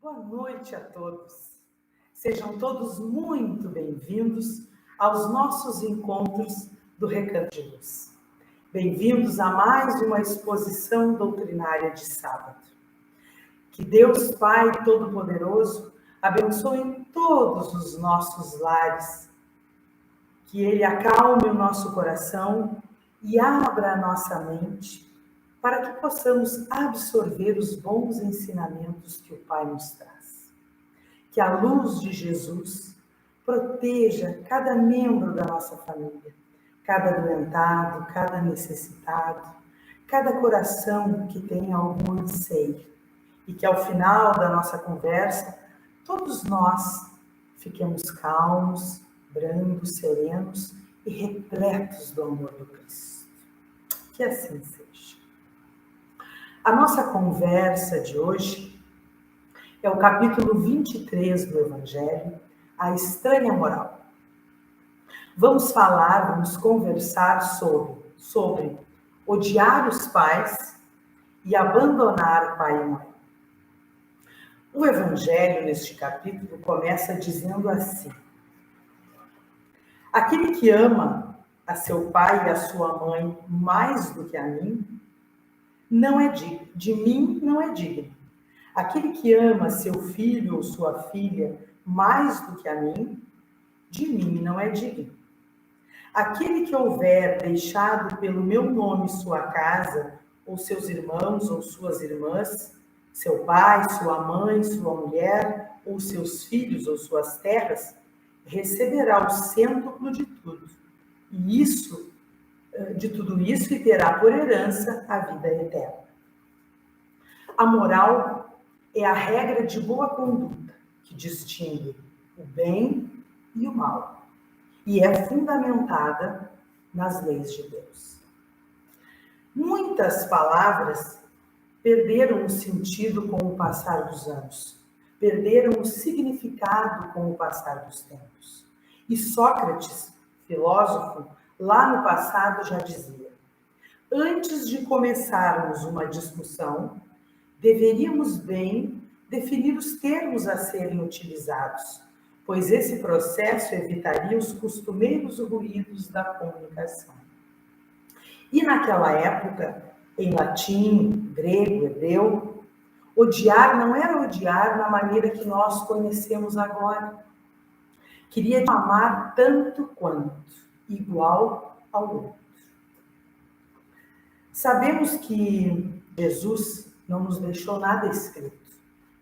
Boa noite a todos. Sejam todos muito bem-vindos aos nossos encontros do Recanto de Luz. Bem-vindos a mais uma exposição doutrinária de sábado. Que Deus Pai Todo-Poderoso abençoe todos os nossos lares, que Ele acalme o nosso coração e abra a nossa mente para que possamos absorver os bons ensinamentos que o Pai nos traz. Que a luz de Jesus proteja cada membro da nossa família, cada doentado, cada necessitado, cada coração que tem algum anseio. E que ao final da nossa conversa, todos nós fiquemos calmos, brandos, serenos e repletos do amor do Cristo. Que assim seja. A nossa conversa de hoje é o capítulo 23 do Evangelho, a estranha moral. Vamos conversar sobre odiar os pais e abandonar pai e mãe. O Evangelho, neste capítulo, começa dizendo assim: aquele que ama a seu pai e a sua mãe mais do que a mim, não é digno, de mim não é digno. Aquele que ama seu filho ou sua filha mais do que a mim, de mim não é digno. Aquele que houver deixado pelo meu nome sua casa, ou seus irmãos ou suas irmãs, seu pai, sua mãe, sua mulher, ou seus filhos ou suas terras, receberá o cêntuplo de tudo. De tudo isso, e terá por herança a vida eterna. A moral é a regra de boa conduta que distingue o bem e o mal, e é fundamentada nas leis de Deus. Muitas palavras perderam o sentido com o passar dos anos, perderam o significado com o passar dos tempos. E Sócrates, filósofo, lá no passado já dizia: antes de começarmos uma discussão, deveríamos bem definir os termos a serem utilizados, pois esse processo evitaria os costumeiros ruídos da comunicação. E naquela época, em latim, grego, hebreu, odiar não era odiar na maneira que nós conhecemos agora. Queria amar tanto quanto, igual ao outro. Sabemos que Jesus não nos deixou nada escrito.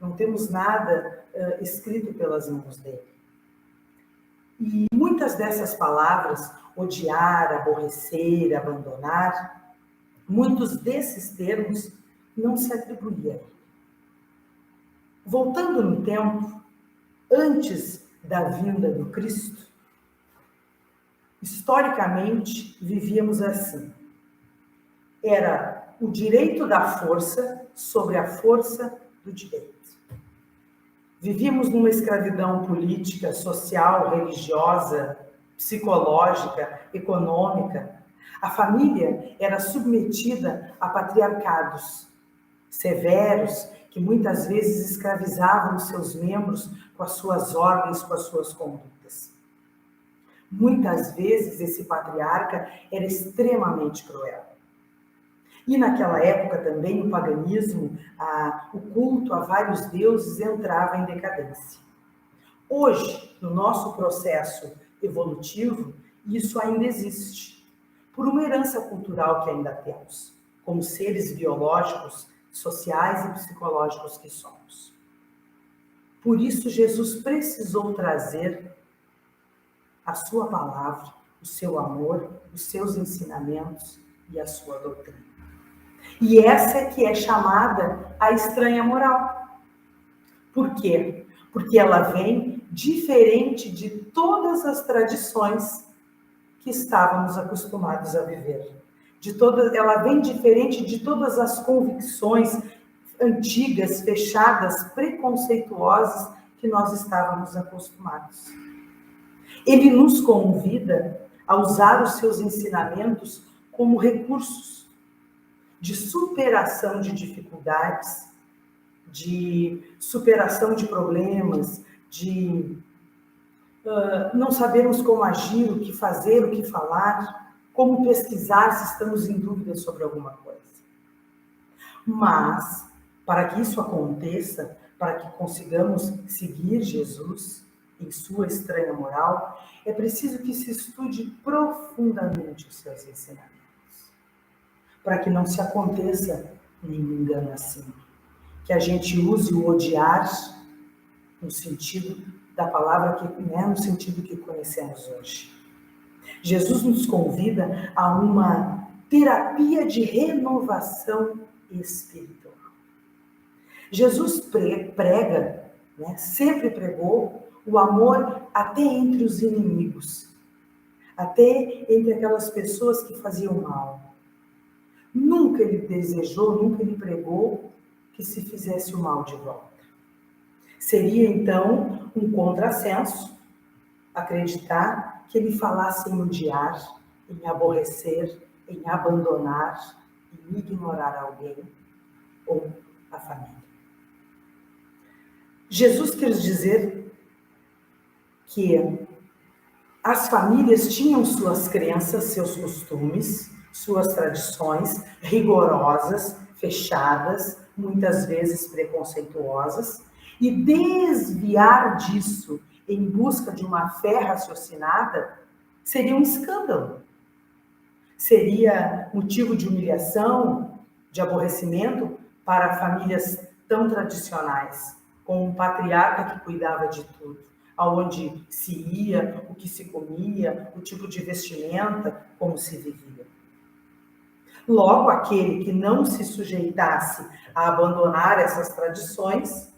Não temos nada escrito pelas mãos dele. E muitas dessas palavras, odiar, aborrecer, abandonar, muitos desses termos não se atribuíam a ele. Voltando no tempo, antes da vinda do Cristo, historicamente vivíamos assim. Era o direito da força sobre a força do direito. Vivíamos numa escravidão política, social, religiosa, psicológica, econômica. A família era submetida a patriarcados severos, que muitas vezes escravizavam seus membros com as suas ordens, com as suas condutas. Muitas vezes esse patriarca era extremamente cruel. E naquela época também o paganismo, o culto a vários deuses entrava em decadência. Hoje, no nosso processo evolutivo, isso ainda existe, por uma herança cultural que ainda temos, como seres biológicos, sociais e psicológicos que somos. Por isso, Jesus precisou trazer a sua palavra, o seu amor, os seus ensinamentos e a sua doutrina. E essa é que é chamada a estranha moral. Por quê? Porque ela vem diferente de todas as tradições que estávamos acostumados a viver. Ela vem diferente de todas as convicções antigas, fechadas, preconceituosas que nós estávamos acostumados. Ele nos convida a usar os seus ensinamentos como recursos de superação de dificuldades, de superação de problemas, de não sabermos como agir, o que fazer, o que falar, como pesquisar se estamos em dúvida sobre alguma coisa. Mas, para que isso aconteça, para que consigamos seguir Jesus em sua estranha moral, é preciso que se estude profundamente os seus ensinamentos, para que não se aconteça nenhum engano assim. Que a gente use o odiar no sentido da palavra, no sentido que conhecemos hoje. Jesus nos convida a uma terapia de renovação espiritual. Jesus prega, sempre pregou, o amor até entre os inimigos, até entre aquelas pessoas que faziam mal. Nunca ele desejou, nunca ele pregou que se fizesse o mal de volta. Seria, então, um contrassenso acreditar que ele falasse em odiar, em aborrecer, em abandonar, em ignorar alguém ou a família. Jesus quis dizer que as famílias tinham suas crenças, seus costumes, suas tradições rigorosas, fechadas, muitas vezes preconceituosas, e desviar disso em busca de uma fé raciocinada seria um escândalo. Seria motivo de humilhação, de aborrecimento para famílias tão tradicionais, com um patriarca que cuidava de tudo, aonde se ia, o que se comia, o tipo de vestimenta, como se vivia. Logo, aquele que não se sujeitasse a abandonar essas tradições,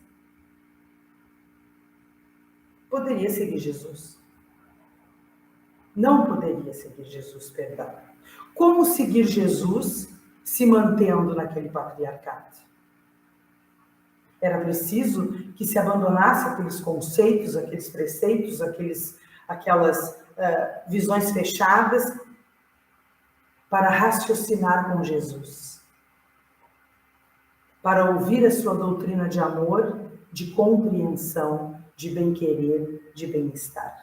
poderia seguir Jesus. Não poderia seguir Jesus, perdão. Como seguir Jesus se mantendo naquele patriarcado? Era preciso que se abandonasse aqueles conceitos, aqueles preceitos, aquelas visões fechadas para raciocinar com Jesus, para ouvir a sua doutrina de amor, de compreensão, de bem-querer, de bem-estar.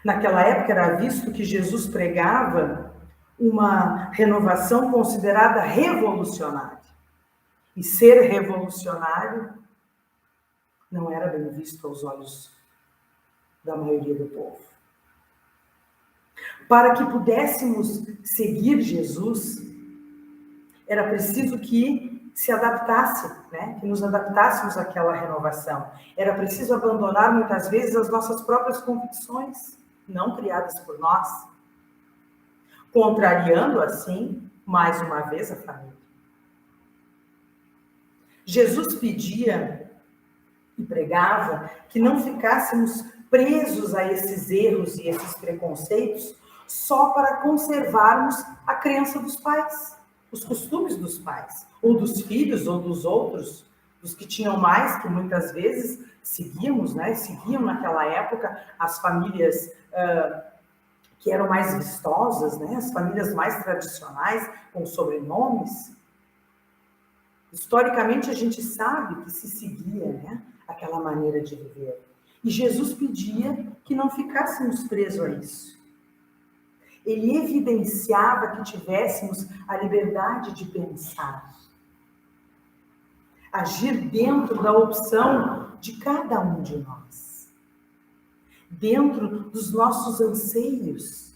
Naquela época era visto que Jesus pregava uma renovação considerada revolucionária. E ser revolucionário não era bem visto aos olhos da maioria do povo. Para que pudéssemos seguir Jesus, era preciso que se adaptasse, que nos adaptássemos àquela renovação. Era preciso abandonar muitas vezes as nossas próprias convicções, não criadas por nós, contrariando assim, mais uma vez, a família. Jesus pedia e pregava que não ficássemos presos a esses erros e esses preconceitos só para conservarmos a crença dos pais, os costumes dos pais, ou dos filhos, ou dos outros, dos que tinham mais, que muitas vezes seguiam naquela época as famílias que eram mais vistosas, as famílias mais tradicionais, com sobrenomes. Historicamente, a gente sabe que se seguia aquela maneira de viver. E Jesus pedia que não ficássemos presos a isso. Ele evidenciava que tivéssemos a liberdade de pensar, agir dentro da opção de cada um de nós, dentro dos nossos anseios,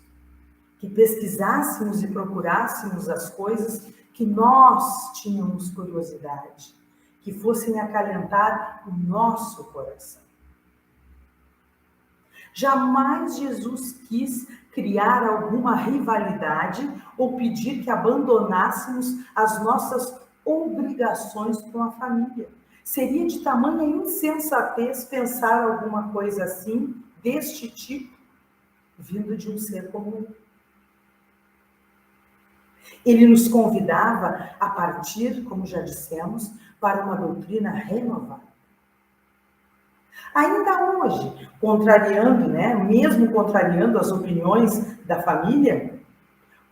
que pesquisássemos e procurássemos as coisas que nós tínhamos curiosidade, que fossem acalentar o nosso coração. Jamais Jesus quis criar alguma rivalidade ou pedir que abandonássemos as nossas obrigações com a família. Seria de tamanha insensatez pensar alguma coisa assim, deste tipo, vindo de um ser comum. Ele nos convidava a partir, como já dissemos, para uma doutrina renovada. Ainda hoje, mesmo contrariando as opiniões da família,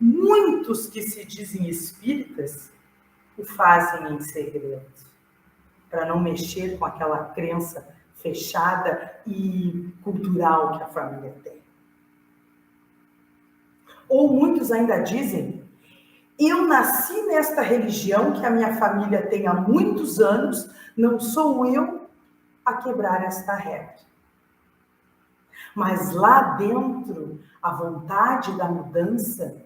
muitos que se dizem espíritas o fazem em segredo, para não mexer com aquela crença fechada e cultural que a família tem. Ou muitos ainda dizem: eu nasci nesta religião que a minha família tem há muitos anos, não sou eu a quebrar esta regra. Mas lá dentro, a vontade da mudança,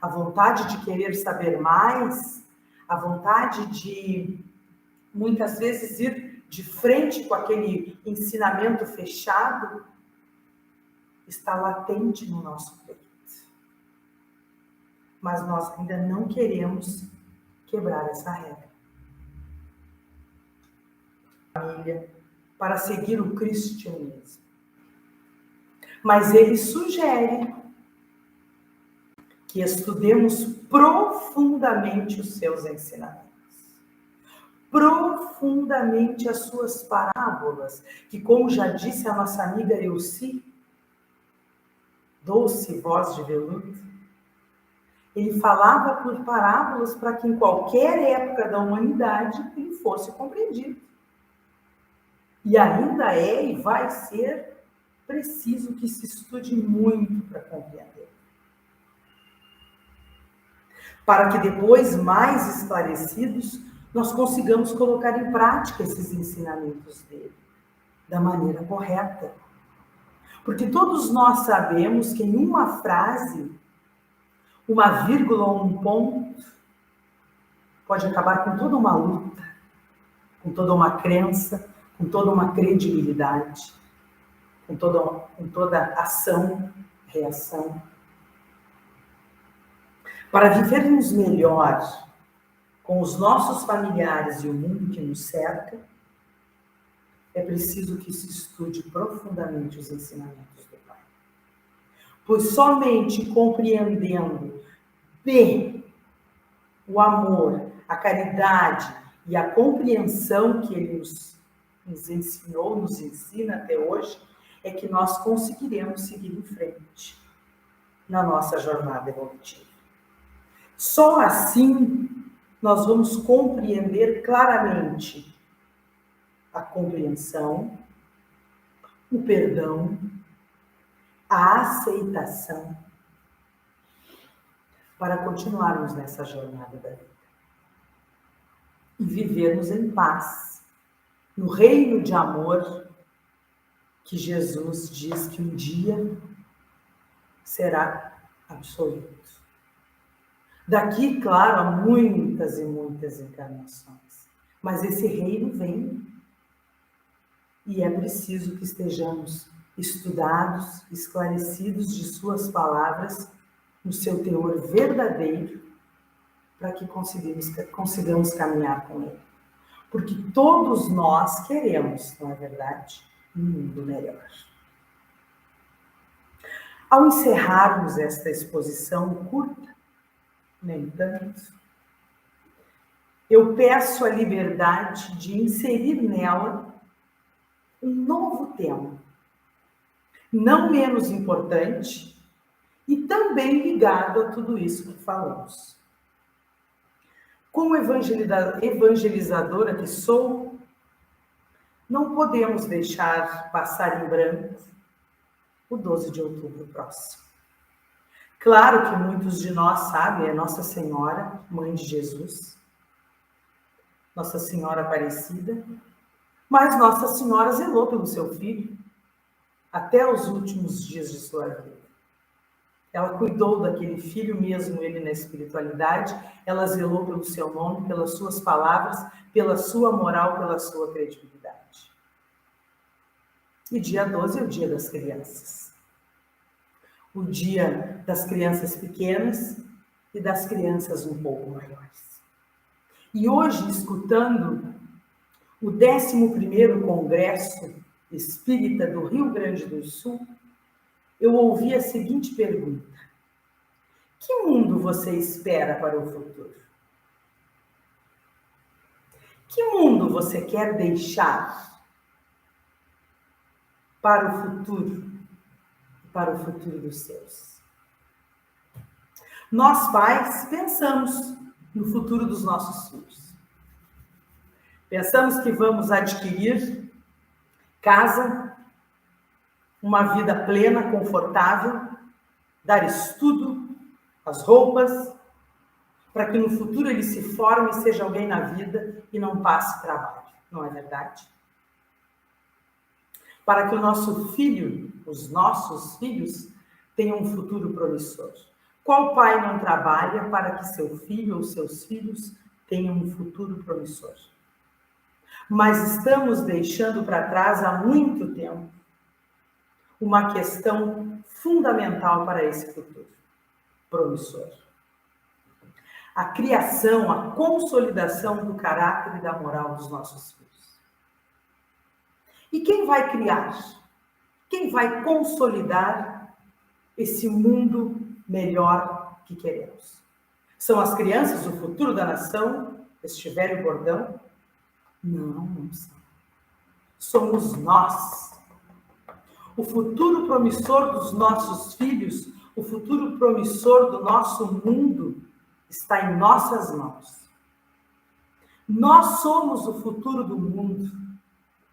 a vontade de querer saber mais, a vontade de, muitas vezes, ir de frente com aquele ensinamento fechado, está latente no nosso peito. Mas nós ainda não queremos quebrar essa regra. Família, para seguir o cristianismo. Mas ele sugere que estudemos profundamente os seus ensinamentos, profundamente as suas parábolas, que, como já disse a nossa amiga Elci, doce voz de veludo, ele falava por parábolas para que em qualquer época da humanidade ele fosse compreendido. E ainda é e vai ser preciso que se estude muito para compreender. Para que depois, mais esclarecidos, nós consigamos colocar em prática esses ensinamentos dele, da maneira correta. Porque todos nós sabemos que em uma frase, uma vírgula ou um ponto pode acabar com toda uma luta, com toda uma crença, com toda uma credibilidade, com toda ação, reação. Para vivermos melhor com os nossos familiares e o mundo que nos cerca, é preciso que se estude profundamente os ensinamentos do Pai. Pois somente compreendendo bem o amor, a caridade e a compreensão que ele nos ensinou, nos ensina até hoje, é que nós conseguiremos seguir em frente na nossa jornada evolutiva. Só assim nós vamos compreender claramente a compreensão, o perdão, a aceitação, para continuarmos nessa jornada da vida e vivermos em paz, no reino de amor que Jesus diz que um dia será absoluto. Daqui, claro, há muitas e muitas encarnações, mas esse reino vem e é preciso que estejamos estudados, esclarecidos de suas palavras, no seu teor verdadeiro, para que consigamos caminhar com ele. Porque todos nós queremos, não é verdade, um mundo melhor. Ao encerrarmos esta exposição curta, no entanto, eu peço a liberdade de inserir nela um novo tema, não menos importante e também ligado a tudo isso que falamos. Como evangelizadora que sou, não podemos deixar passar em branco o 12 de outubro próximo. Claro que muitos de nós sabem, é Nossa Senhora, Mãe de Jesus, Nossa Senhora Aparecida, mas Nossa Senhora zelou pelo seu filho até os últimos dias de sua vida. Ela cuidou daquele filho mesmo, ele na espiritualidade, ela zelou pelo seu nome, pelas suas palavras, pela sua moral, pela sua credibilidade. E dia 12 é o dia das crianças. O dia das crianças pequenas e das crianças um pouco maiores. E hoje, escutando o 11º Congresso Espírita do Rio Grande do Sul, eu ouvi a seguinte pergunta: que mundo você espera para o futuro? Que mundo você quer deixar para o futuro? Para o futuro dos seus? Nós, pais, pensamos no futuro dos nossos filhos. Pensamos que vamos adquirir casa, uma vida plena, confortável, dar estudo, as roupas, para que no futuro ele se forme e seja alguém na vida e não passe trabalho. Não é verdade? Para que o nosso filho, os nossos filhos, tenham um futuro promissor. Qual pai não trabalha para que seu filho ou seus filhos tenham um futuro promissor? Mas estamos deixando para trás há muito tempo uma questão fundamental para esse futuro promissor. A criação, a consolidação do caráter e da moral dos nossos filhos. E quem vai criar? Quem vai consolidar esse mundo melhor que queremos? São as crianças, o futuro da nação, este velho bordão? Não, não são. Somos nós. O futuro promissor dos nossos filhos, o futuro promissor do nosso mundo está em nossas mãos. Nós somos o futuro do mundo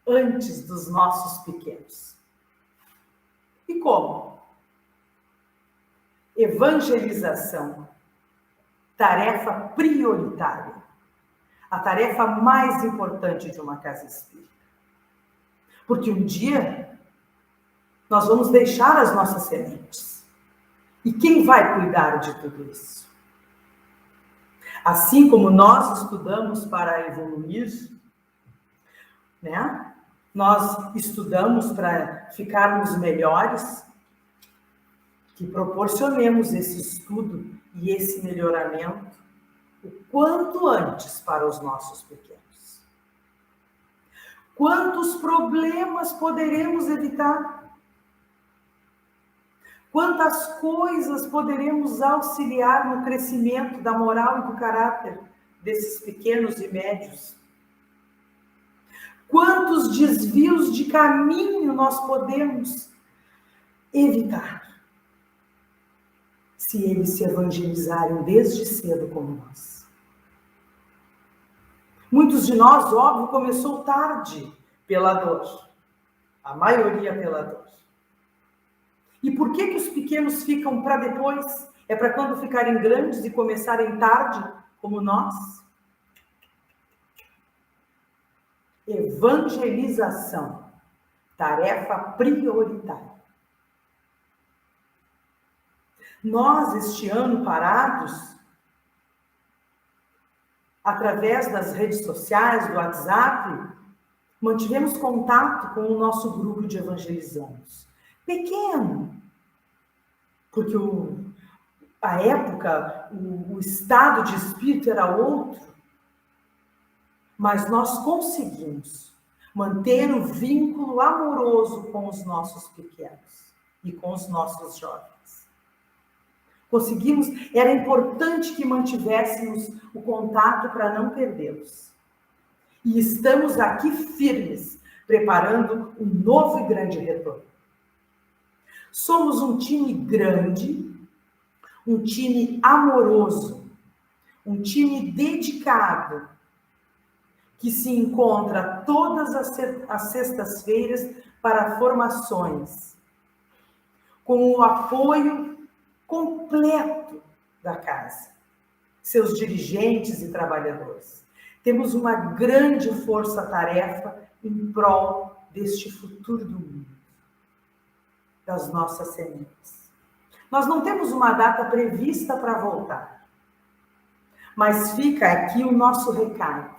antes dos nossos pequenos. E como? Evangelização. Tarefa prioritária. A tarefa mais importante de uma casa espírita. Porque um dia nós vamos deixar as nossas sementes. E quem vai cuidar de tudo isso? Assim como nós estudamos para evoluir, né? Nós estudamos para ficarmos melhores, que proporcionemos esse estudo e esse melhoramento o quanto antes para os nossos pequenos. Quantos problemas poderemos evitar? Quantas coisas poderemos auxiliar no crescimento da moral e do caráter desses pequenos e médios? Quantos desvios de caminho nós podemos evitar se eles se evangelizarem desde cedo como nós? Muitos de nós, óbvio, começou tarde pela dor. A maioria pela dor. E por que os pequenos ficam para depois? É para quando ficarem grandes e começarem tarde, como nós? Evangelização. Tarefa prioritária. Nós, este ano, parados, através das redes sociais, do WhatsApp, mantivemos contato com o nosso grupo de evangelizandos. Pequeno, porque a época, o estado de espírito era outro, mas nós conseguimos manter o vínculo amoroso com os nossos pequenos e com os nossos jovens. Conseguimos, era importante que mantivéssemos o contato para não perdê-los. E estamos aqui firmes, preparando um novo e grande retorno. Somos um time grande, um time amoroso, um time dedicado, que se encontra todas as sextas-feiras para formações, com o apoio completo da casa, seus dirigentes e trabalhadores. Temos uma grande força-tarefa em prol deste futuro do mundo, das nossas sementes. Nós não temos uma data prevista para voltar, mas fica aqui o nosso recado.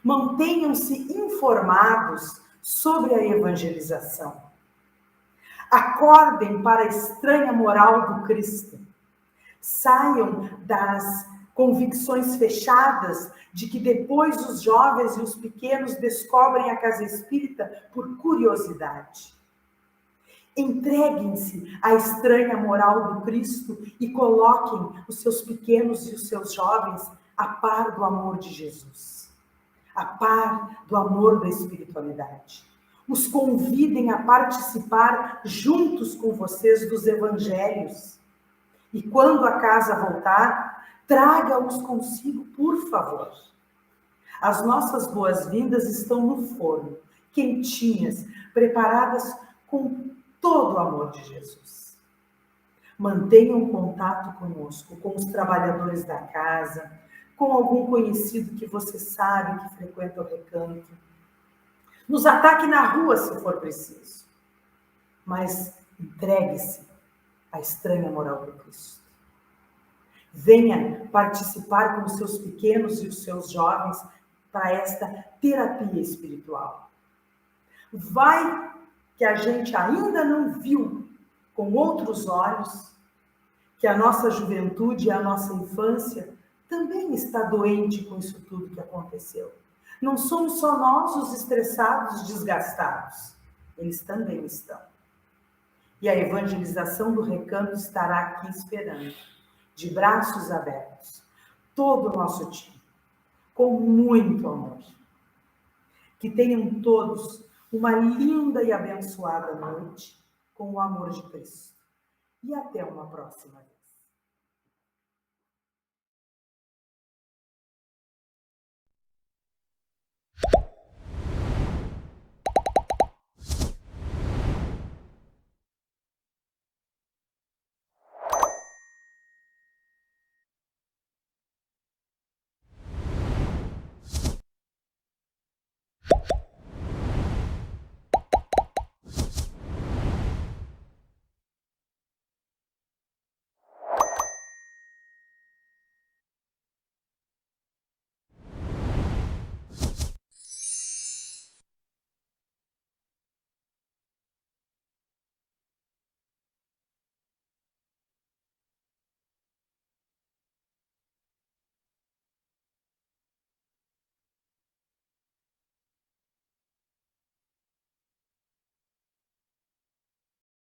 Mantenham-se informados sobre a evangelização. Acordem para a estranha moral do Cristo. Saiam das convicções fechadas de que depois os jovens e os pequenos descobrem a casa espírita por curiosidade. Entreguem-se à estranha moral do Cristo e coloquem os seus pequenos e os seus jovens a par do amor de Jesus, a par do amor da espiritualidade. Os convidem a participar juntos com vocês dos evangelhos. E quando a casa voltar, Traga-os consigo, por favor. As nossas boas-vindas estão no forno, quentinhas, preparadas com todo o amor de Jesus. Mantenham contato conosco, com os trabalhadores da casa, com algum conhecido que você sabe que frequenta o recanto. Nos ataque na rua, se for preciso. Mas entregue-se à estranha moral do Cristo. Venha participar com os seus pequenos e os seus jovens para esta terapia espiritual. Vai que a gente ainda não viu com outros olhos que a nossa juventude e a nossa infância também está doente com isso tudo que aconteceu. Não somos só nós os estressados, desgastados. Eles também estão. E a evangelização do recanto estará aqui esperando, de braços abertos. Todo o nosso time, com muito amor. Que tenham todos uma linda e abençoada noite com o amor de Cristo. E até uma próxima vez.